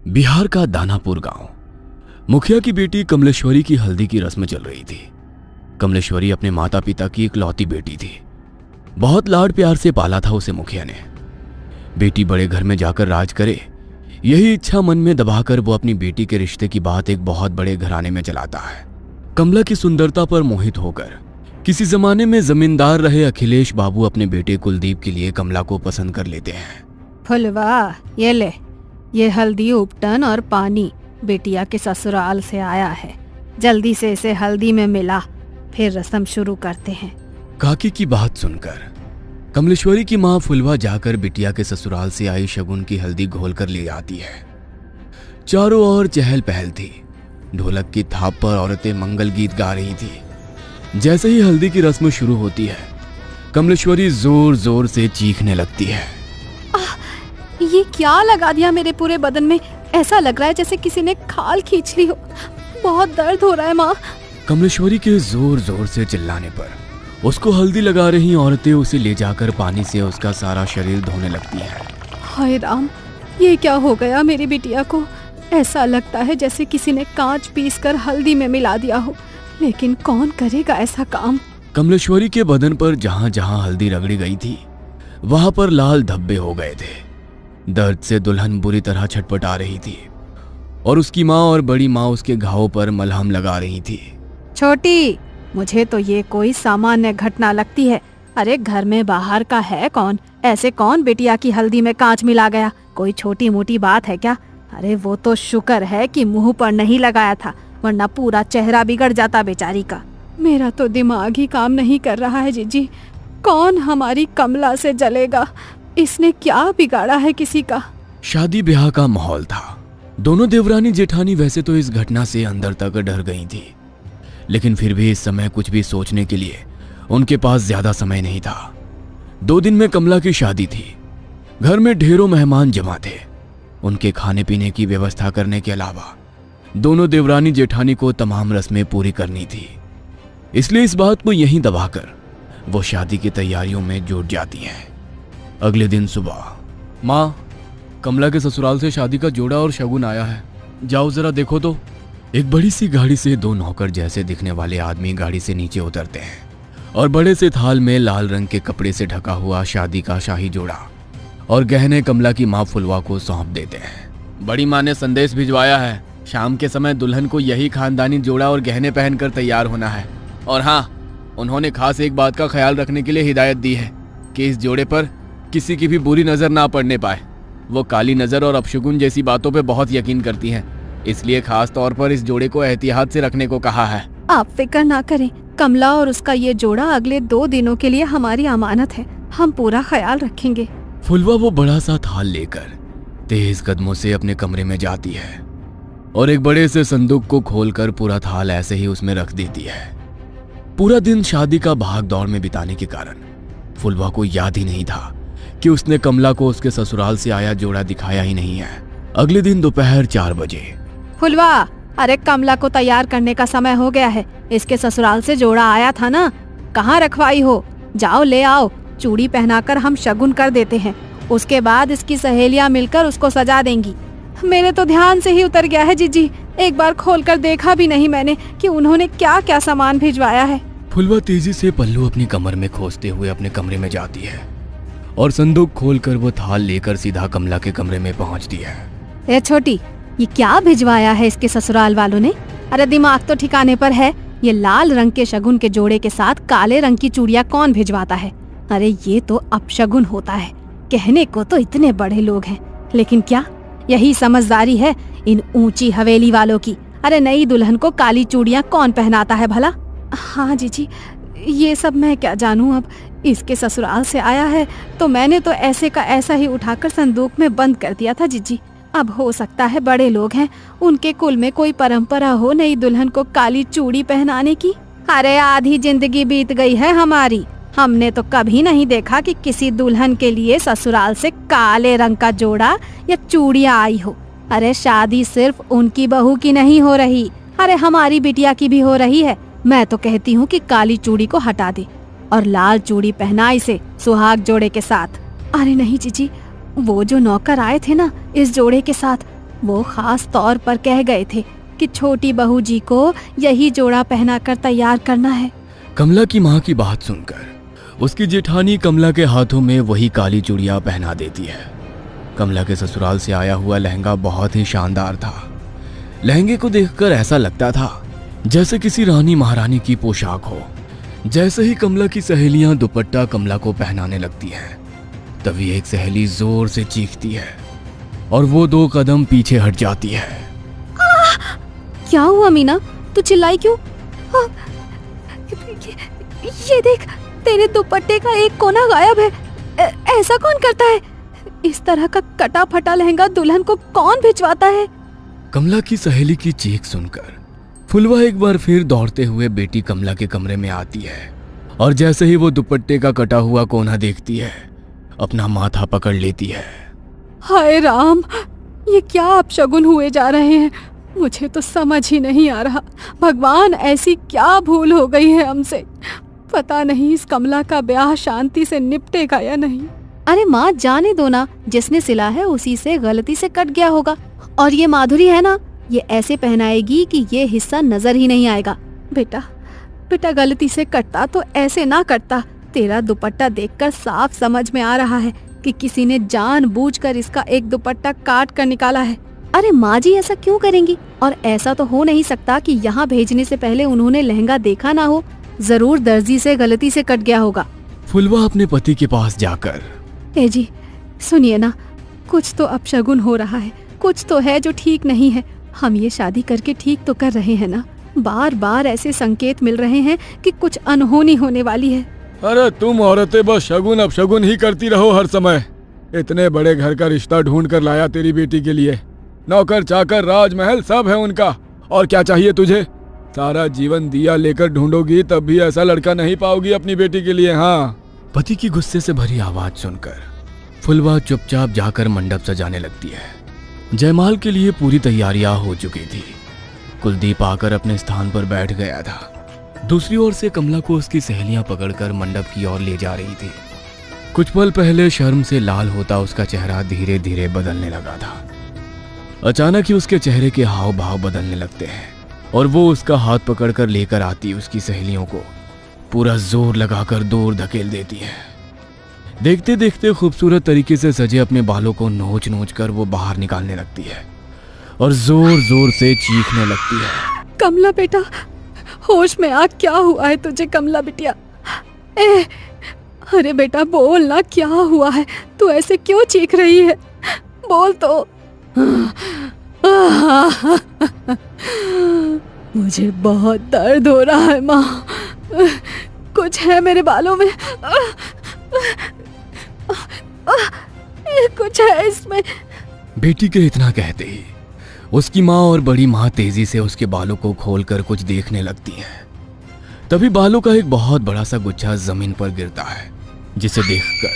बिहार का दानापुर गांव। मुखिया की बेटी कमलेश्वरी की हल्दी की रस्म चल रही थी। कमलेश्वरी अपने माता पिता की इकलौती बेटी थी। बहुत लाड प्यार से पाला था उसे मुखिया ने। बेटी बड़े घर में जाकर राज करे, यही इच्छा मन में दबाकर वो अपनी बेटी के रिश्ते की बात एक बहुत बड़े घराने में चलाता है। कमला की सुंदरता पर मोहित होकर किसी जमाने में जमींदार रहे अखिलेश बाबू अपने बेटे कुलदीप के लिए कमला को पसंद कर लेते हैं। फुलवा, ये ले, ये हल्दी उपटन और पानी बेटिया के ससुराल से आया है। जल्दी से इसे हल्दी में मिला, फिर रस्म शुरू करते हैं। काकी की बात सुनकर कमलेश्वरी की माँ फुलवा जाकर बिटिया के ससुराल से आई शगुन की हल्दी घोल कर ले आती है। चारों ओर चहल पहल थी। ढोलक की थाप पर औरतें मंगल गीत गा रही थी। जैसे ही हल्दी की रस्म शुरू होती है, कमलेश्वरी जोर जोर से चीखने लगती है। ये क्या लगा दिया मेरे पूरे बदन में? ऐसा लग रहा है जैसे किसी ने खाल खींच ली हो। बहुत दर्द हो रहा है माँ। कमलेश्वरी के जोर जोर से चिल्लाने पर उसको हल्दी लगा रही औरतें उसे ले जाकर पानी से उसका सारा शरीर धोने लगती हैं। हाय राम, ये क्या हो गया मेरी बिटिया को? ऐसा लगता है जैसे किसी ने कांच पीसकर हल्दी में मिला दिया हो, लेकिन कौन करेगा ऐसा काम? कमलेश्वरी के बदन पर जहां जहां हल्दी रगड़ी गई थी, वहां पर लाल धब्बे हो गए थे। दर्द से दुल्हन बुरी तरह छटपटा रही थी और उसकी माँ और बड़ी माँ उसके घावों पर मलहम लगा रही थी। छोटी, मुझे तो ये कोई सामान्य घटना लगती है। अरे घर में बाहर का है कौन? ऐसे कौन बिटिया की हल्दी में कांच मिला गया? कोई छोटी मोटी बात है क्या? अरे वो तो शुक्र है कि मुंह पर नहीं लगाया था, वरना पूरा चेहरा बिगड़ जाता बेचारी का। मेरा तो दिमाग ही काम नहीं कर रहा है जीजी। कौन हमारी कमला से जलेगा? इसने क्या बिगाड़ा है किसी का? शादी ब्याह का माहौल था। दोनों देवरानी जेठानी वैसे तो इस घटना से अंदर तक डर गई थी, लेकिन फिर भी इस समय कुछ भी सोचने के लिए उनके पास ज्यादा समय नहीं था। 2 दिन में कमला की शादी थी। घर में ढेरों मेहमान जमा थे। उनके खाने पीने की व्यवस्था करने के अलावा दोनों देवरानी जेठानी को तमाम रस्में पूरी करनी थी। इसलिए इस बात को यहीं दबाकर वो शादी की तैयारियों में जुट जाती हैं। अगले दिन सुबह, माँ, कमला के ससुराल से शादी का जोड़ा और शगुन आया है, जाओ जरा देखो तो। एक बड़ी सी गाड़ी से 2 नौकर जैसे दिखने वाले आदमी गाड़ी से नीचे उतरते हैं और बड़े से थाल में लाल रंग के कपड़े से ढका हुआ शादी का शाही जोड़ा और गहने कमला की माँ फुलवा को सौंप देते हैं। बड़ी माँ ने संदेश भिजवाया है, शाम के समय दुल्हन को यही खानदानी जोड़ा और गहने पहनकर तैयार होना है। और हाँ, उन्होंने खास एक बात का ख्याल रखने के लिए हिदायत दी है कि इस जोड़े पर किसी की भी बुरी नजर ना पड़ने पाए। वो काली नजर और अपशगुन जैसी बातों पे बहुत यकीन करती हैं, इसलिए खास तौर पर इस जोड़े को एहतियात से रखने को कहा है। आप फिक्र ना करें, कमला और उसका ये जोड़ा अगले 2 दिनों के लिए हमारी अमानत है। हम पूरा ख्याल रखेंगे। फुलवा वो बड़ा सा थाल लेकर तेज कदमों से अपने कमरे में जाती है और एक बड़े से संदूक को खोलकर पूरा थाल ऐसे ही उसमें रख देती है। पूरा दिन शादी का भाग दौड़ में बिताने के कारण फुलवा को याद ही नहीं था कि उसने कमला को उसके ससुराल से आया जोड़ा दिखाया ही नहीं है। अगले दिन दोपहर 4 बजे, फुलवा, अरे कमला को तैयार करने का समय हो गया है। इसके ससुराल से जोड़ा आया था ना, कहाँ रखवाई हो? जाओ ले आओ। चूड़ी पहनाकर हम शगुन कर देते हैं, उसके बाद इसकी सहेलियां मिलकर उसको सजा देंगी। मेरे तो ध्यान से ही उतर गया है जीजी। एक बार खोलकर देखा भी नहीं मैंने कि उन्होंने क्या क्या सामान भिजवाया है। फुलवा तेजी से पल्लू अपनी कमर में खोसते हुए अपने कमरे में जाती है और संदूक खोलकर वो थाल लेकर सीधा कमला के कमरे में पहुंचती है। ए छोटी, ये क्या भिजवाया है इसके ससुराल वालों ने? अरे दिमाग तो ठिकाने पर है। ये लाल रंग के शगुन के जोड़े के साथ काले रंग की चूड़ियां कौन भिजवाता है? अरे ये तो अपशगुन होता है। कहने को तो इतने बड़े लोग हैं, लेकिन क्या यही समझदारी है इन ऊंची हवेली वालों की? अरे नई दुल्हन को काली चूड़ियां कौन पहनाता है भला? हाँ जीजी, ये सब मैं क्या जानूं। अब इसके ससुराल से आया है तो मैंने तो ऐसे का ऐसा ही उठाकर संदूक में बंद कर दिया था जीजी। अब हो सकता है बड़े लोग हैं, उनके कुल में कोई परंपरा हो नई दुल्हन को काली चूड़ी पहनाने की। अरे आधी जिंदगी बीत गई है हमारी, हमने तो कभी नहीं देखा कि किसी दुल्हन के लिए ससुराल से काले रंग का जोड़ा या चूड़ियां आई हो। अरे शादी सिर्फ उनकी बहू की नहीं हो रही, अरे हमारी बिटिया की भी हो रही है। मैं तो कहती हूँ कि काली चूड़ी को हटा दे और लाल चूड़ी पहना इसे सुहाग जोड़े के साथ। अरे नहीं जीजी, वो जो नौकर आए थे ना इस जोड़े के साथ, वो खास तौर पर कह गए थे कि छोटी बहू जी को यही जोड़ा पहनाकर तैयार करना है। कमला की माँ की बात सुनकर उसकी जेठानी कमला के हाथों में वही काली चूड़ियां पहना देती है। कमला के ससुराल से आया हुआ लहंगा बहुत ही शानदार था। लहंगे को देखकर ऐसा लगता था जैसे किसी रानी महारानी की पोशाक हो। जैसे ही कमला की सहेलियां दुपट्टा कमला को पहनाने लगती हैं, तभी एक सहेली जोर से चीखती है और वो 2 कदम पीछे हट जाती है। क्या हुआ मीना, तू चिल्लाई क्यों? ये देख, तेरे दुपट्टे का एक कोना गायब है। ऐसा कौन करता है? इस तरह का कटा फटा लहंगा दुल्हन को कौन भिजवाता है? कमला की सहेली की चीख सुनकर फुलवा एक बार फिर दौड़ते हुए बेटी कमला के कमरे में आती है और जैसे ही वो दुपट्टे का कटा हुआ कोना देखती है, अपना माथा पकड़ लेती है। हाय राम, ये क्या अपशगुन हुए जा रहे हैं? मुझे तो समझ ही नहीं आ रहा। भगवान, ऐसी क्या भूल हो गई है हमसे? पता नहीं इस कमला का ब्याह शांति से निपटेगा या नहीं। अरे माँ, जाने दो ना, जिसने सिला है उसी से गलती से कट गया होगा। और ये माधुरी है ना, ये ऐसे पहनाएगी कि ये हिस्सा नजर ही नहीं आएगा। बेटा गलती से कटता तो ऐसे ना कटता। तेरा दुपट्टा देखकर साफ समझ में आ रहा है कि किसी ने जानबूझकर इसका एक दुपट्टा काट कर निकाला है। अरे माँ जी, ऐसा क्यों करेंगी? और ऐसा तो हो नहीं सकता कि यहाँ भेजने से पहले उन्होंने लहंगा देखा ना हो। जरूर दर्जी से गलती से कट गया होगा। फुलवा अपने पति के पास जाकर, ए जी सुनिए ना, कुछ तो अपशगुन हो रहा है, कुछ तो है जो ठीक नहीं है। हम ये शादी करके ठीक तो कर रहे हैं ना? बार बार ऐसे संकेत मिल रहे हैं कि कुछ अनहोनी होने वाली है। अरे तुम औरतें बस शगुन अपशगुन ही करती रहो हर समय। इतने बड़े घर का रिश्ता ढूंढ कर लाया तेरी बेटी के लिए। नौकर चाकर राजमहल सब है उनका, और क्या चाहिए तुझे? सारा जीवन दिया लेकर ढूंढोगी तब भी ऐसा लड़का नहीं पाओगी अपनी बेटी के लिए। हाँ। पति की गुस्से से भरी आवाज सुनकर फुलवा चुपचाप जाकर मंडप सजाने लगती है। जयमाल के लिए पूरी तैयारियां हो चुकी थी। कुलदीप आकर अपने स्थान पर बैठ गया था। दूसरी ओर से कमला को उसकी सहेलियां पकड़कर मंडप की ओर ले जा रही थी। कुछ पल पहले शर्म से लाल होता उसका चेहरा धीरे धीरे बदलने लगा था। अचानक ही उसके चेहरे के हाव भाव बदलने लगते हैं और वो उसका हाथ पकड़कर लेकर आती उसकी सहेलियों को पूरा जोर लगाकर दूर धकेल देती है। देखते देखते खूबसूरत तरीके से सजे अपने बालों को नोच नोच कर वो बाहर निकालने लगती है और जोर जोर से चीखने लगती है। कमला बेटा, होश में आ, क्या हुआ है तुझे? कमला बिटिया, अरे बेटा बोल ना, क्या हुआ है? तू ऐसे क्यों चीख रही है? बोल तो। मुझे बहुत दर्द हो रहा है माँ, कुछ है मेरे बालों में, कुछ है इसमें। बेटी के इतना कहते ही उसकी माँ और बड़ी माँ तेजी से उसके बालों को खोलकर कुछ देखने लगती हैं। तभी बालों का एक बहुत बड़ा सा गुच्छा जमीन पर गिरता है, जिसे देखकर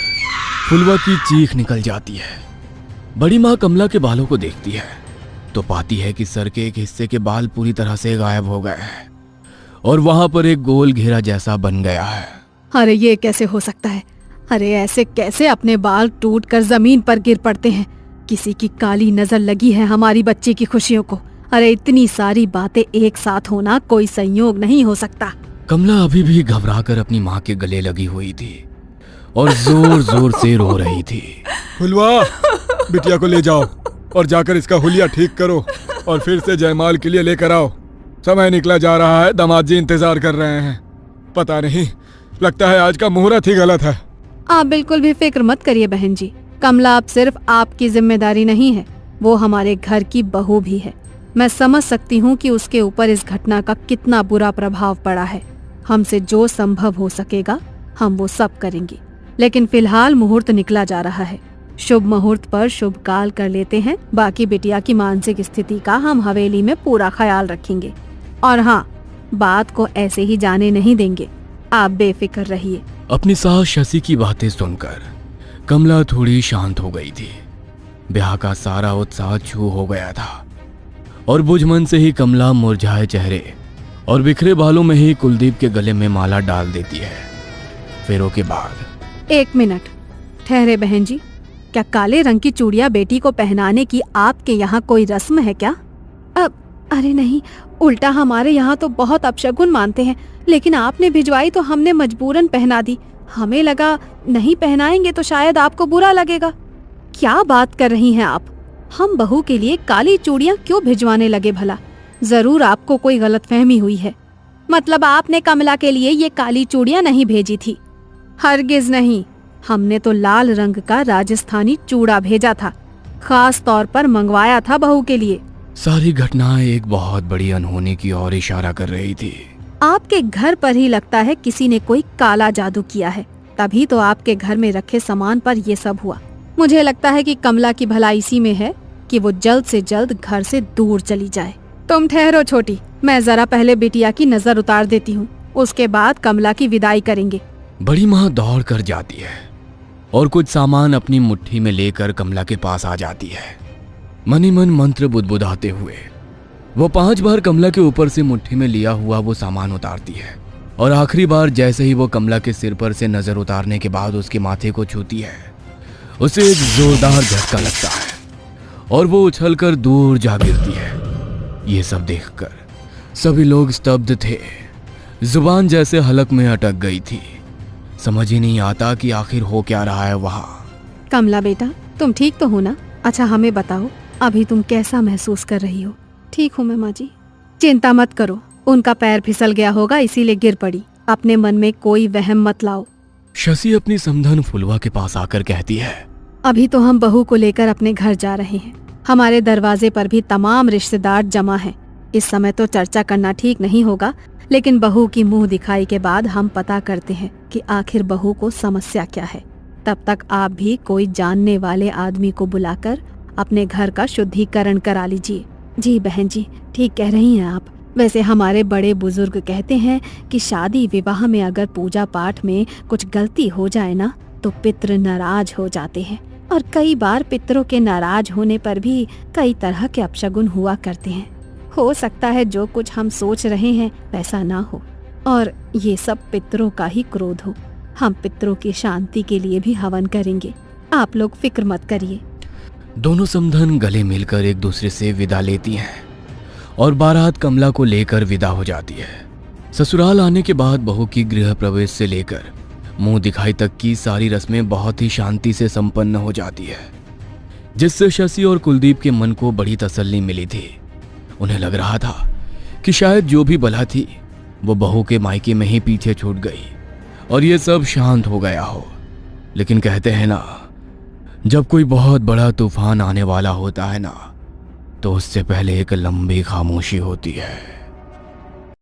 फुलवा की चीख निकल जाती है। बड़ी माँ कमला के बालों को देखती है तो पाती है कि सर के एक हिस्से के बाल पूरी तरह से गायब हो गए हैं और वहां पर एक गोल घेरा जैसा बन गया है। अरे ये कैसे हो सकता है? अरे ऐसे कैसे अपने बाल टूटकर जमीन पर गिर पड़ते हैं? किसी की काली नजर लगी है हमारी बच्ची की खुशियों को। अरे इतनी सारी बातें एक साथ होना कोई संयोग नहीं हो सकता। कमला अभी भी घबराकर अपनी माँ के गले लगी हुई थी और जोर जोर से रो रही थी। फुलवा, बिटिया को ले जाओ और जाकर इसका हुलिया ठीक करो और फिर से जयमाल के लिए लेकर आओ। समय निकला जा रहा है, दामाद जी इंतजार कर रहे हैं। पता नहीं, लगता है आज का मुहूर्त ही गलत है। आप बिल्कुल भी फिक्र मत करिए बहन जी। कमला अब सिर्फ आपकी जिम्मेदारी नहीं है, वो हमारे घर की बहू भी है। मैं समझ सकती हूँ कि उसके ऊपर इस घटना का कितना बुरा प्रभाव पड़ा है। हमसे जो संभव हो सकेगा हम वो सब करेंगे, लेकिन फिलहाल मुहूर्त निकला जा रहा है। शुभ मुहूर्त पर शुभ काल कर लेते हैं। बाकी बिटिया की मानसिक स्थिति का हम हवेली में पूरा ख्याल रखेंगे। और हाँ, बात को ऐसे ही जाने नहीं देंगे, आप बेफिक्र रहिए। अपनी सास शशि की बातें सुनकर कमला थोड़ी शांत हो गई थी। ब्याह का सारा उत्साह छू हो गया था और बुझमन से ही कमला मुरझाए चेहरे और बिखरे बालों में ही कुलदीप के गले में माला डाल देती है। फेरों के बाद 1 मिनट ठहरे बहन जी, क्या काले रंग की चूड़ियां बेटी को पहनाने की आपके यहाँ कोई रस्म है क्या? अरे नहीं, उल्टा हमारे यहाँ तो बहुत अपशगुन मानते हैं, लेकिन आपने भिजवाई तो हमने मजबूरन पहना दी। हमें लगा नहीं पहनाएंगे तो शायद आपको बुरा लगेगा। क्या बात कर रही हैं आप? हम बहू के लिए काली चूड़ियां क्यों भिजवाने लगे भला? जरूर आपको कोई गलतफहमी हुई है। मतलब आपने कमला के लिए ये काली चूड़ियां नहीं भेजी थी? हरगिज नहीं, हमने तो लाल रंग का राजस्थानी चूड़ा भेजा था, खास तौर पर मंगवाया था बहू के लिए। सारी घटनाएं एक बहुत बड़ी अनहोनी की ओर इशारा कर रही थी। आपके घर पर ही लगता है किसी ने कोई काला जादू किया है, तभी तो आपके घर में रखे सामान पर ये सब हुआ। मुझे लगता है कि कमला की भलाई इसी में है कि वो जल्द से जल्द घर से दूर चली जाए। तुम ठहरो छोटी, मैं जरा पहले बिटिया की नजर उतार देती हूँ, उसके बाद कमला की विदाई करेंगे। बड़ी माँ दौड़ कर जाती है और कुछ सामान अपनी मुट्ठी में लेकर कमला के पास आ जाती है। मनी मन मंत्र बुदबुदाते हुए वो 5 बार कमला के ऊपर से मुट्ठी में लिया हुआ वो सामान उतारती है और आखिरी बार जैसे ही वो कमला के सिर पर से नजर उतारने के बाद उसके माथे को छूती है, उसे एक जोरदार झटका लगता है और वो उछलकर दूर जा गिरती है। ये सब देखकर सभी लोग स्तब्ध थे, जुबान जैसे हलक में अटक गई थी। समझ ही नहीं आता कि आखिर हो क्या रहा है वहाँ। कमला बेटा, तुम ठीक तो हो ना? अच्छा हमें बताओ, अभी तुम कैसा महसूस कर रही हो? ठीक हूँ मैं माँ जी। चिंता मत करो, उनका पैर फिसल गया होगा इसीलिए गिर पड़ी। अपने मन में कोई वहम मत लाओ। शशि अपनी समधन फुलवा के पास आकर कहती है, अभी तो हम बहू को लेकर अपने घर जा रहे हैं। हमारे दरवाजे पर भी तमाम रिश्तेदार जमा हैं। इस समय तो चर्चा करना ठीक नहीं होगा, लेकिन बहू की मुंह दिखाई के बाद हम पता करते हैं कि आखिर बहू को समस्या क्या है। तब तक आप भी कोई जानने वाले आदमी को बुलाकर अपने घर का शुद्धिकरण करा लीजिए। जी बहन जी, ठीक कह रही हैं आप। वैसे हमारे बड़े बुजुर्ग कहते हैं कि शादी विवाह में अगर पूजा पाठ में कुछ गलती हो जाए ना तो पितृ नाराज हो जाते हैं, और कई बार पितरों के नाराज होने पर भी कई तरह के अपशगुन हुआ करते हैं। हो सकता है जो कुछ हम सोच रहे हैं वैसा ना हो और ये सब पितरों का ही क्रोध हो। हम पितरों की शांति के लिए भी हवन करेंगे, आप लोग फिक्र मत करिए। दोनों समधन गले मिलकर एक दूसरे से विदा लेती हैं और बारात कमला को लेकर विदा हो जाती है। ससुराल आने के बाद बहू की गृह प्रवेश से लेकर मुंह दिखाई तक की सारी रस्में बहुत ही शांति से संपन्न हो जाती है, जिससे शशि और कुलदीप के मन को बड़ी तसल्ली मिली थी। उन्हें लग रहा था कि शायद जो भी बला थी वो बहू के मायके में ही पीछे छूट गई और ये सब शांत हो गया हो। लेकिन कहते हैं ना, जब कोई बहुत बड़ा तूफान आने वाला होता है ना, तो उससे पहले एक लंबी खामोशी होती है।